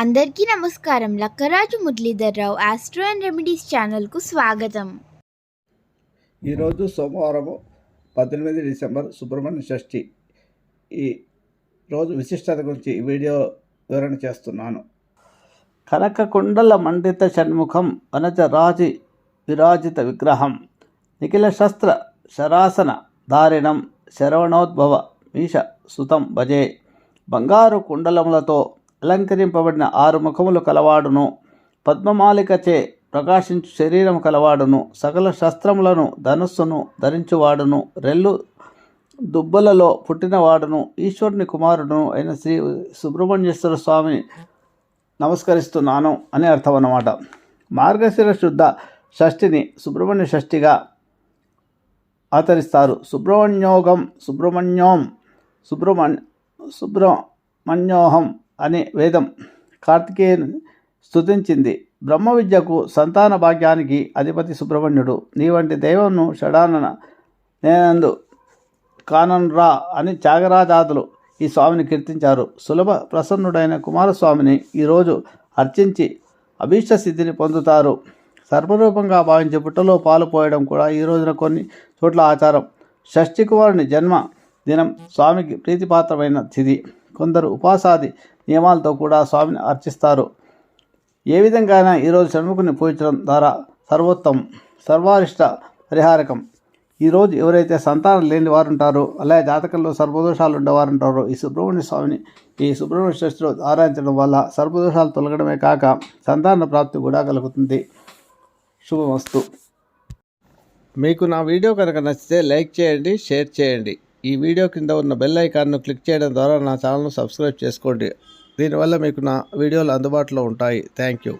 అందరికీ నమస్కారం. Lakkaraju Muralidhar Rao astro and remedies ఛానల్కు స్వాగతం. ఈరోజు సోమవారం 18 డిసెంబర్ సుబ్రహ్మణ్య షష్ఠి. ఈ రోజు విశిష్టత గురించి ఈ వీడియో వివరణ చేస్తున్నాను. కనకకుండల మండిత షణ్ముఖం వనజరాజి విరాజిత విగ్రహం నిఖిల శస్త్ర శరాసన ధారిణం శరవణోద్భవ మీష సుతం భజే. బంగారు కుండలములతో అలంకరింపబడిన 6 ముఖములు కలవాడును, పద్మమాలికచే ప్రకాశించు శరీరం కలవాడును, సకల శస్త్రములను ధనుస్సును ధరించువాడును, రెల్లు దుబ్బలలో పుట్టినవాడును, ఈశ్వరుని కుమారుడును అయిన శ్రీ సుబ్రహ్మణ్యేశ్వర స్వామిని నమస్కరిస్తున్నాను అని అర్థం అన్నమాట. మార్గశిర శుద్ధ షష్ఠిని సుబ్రహ్మణ్య షష్ఠిగా ఆచరిస్తారు. సుబ్రహ్మణ్యోగం సుబ్రహ్మణ్యోం సుబ్రహ్మణ్యోహం అని వేదం కార్తికేయుని స్తుతించింది. బ్రహ్మ విద్యకు సంతాన భాగ్యానికి అధిపతి సుబ్రహ్మణ్యుడు. నీ వంటి దైవంను షడానన నేనందు కానన్రా అని త్యాగరాజాదులు ఈ స్వామిని కీర్తించారు. సులభ ప్రసన్నుడైన కుమారస్వామిని ఈరోజు అర్చించి అభీష్ట సిద్ధిని పొందుతారు. సర్వరూపంగా భావించి పుట్టలో పాలు పోయడం కూడా ఈ రోజున కొన్ని చోట్ల ఆచారం. షష్ఠి కుమారుని జన్మ దినం స్వామికి ప్రీతిపాత్రమైన తిథి. కొందరు ఉపాసాది నియమాలతో కూడా స్వామిని అర్చిస్తారు. ఏ విధంగానైనా ఈరోజు షణ్ముఖుని పూజించడం ద్వారా సర్వోత్తమం, సర్వారిష్ట పరిహారకం. ఈరోజు ఎవరైతే సంతానం లేని వారు ఉంటారో, అలాగే జాతకంలో సర్పదోషాలు ఉండేవారు ఉంటారో, ఈ సుబ్రహ్మణ్య స్వామిని ఈ సుబ్రహ్మణ్య షష్ఠిలో ఆరాధించడం వల్ల సర్పదోషాలు తొలగడమే కాక సంతాన ప్రాప్తి కూడా కలుగుతుంది. శుభమస్తు. మీకు నా వీడియో కనుక నచ్చితే లైక్ చేయండి, షేర్ చేయండి. ఈ వీడియో కింద ఉన్న బెల్ ఐకాన్ను క్లిక్ చేయడం ద్వారా నా ఛానల్ను సబ్స్క్రైబ్ చేసుకోండి. దీనివల్ల మీకు నా వీడియోలు అందుబాటులో ఉంటాయి. Thank you.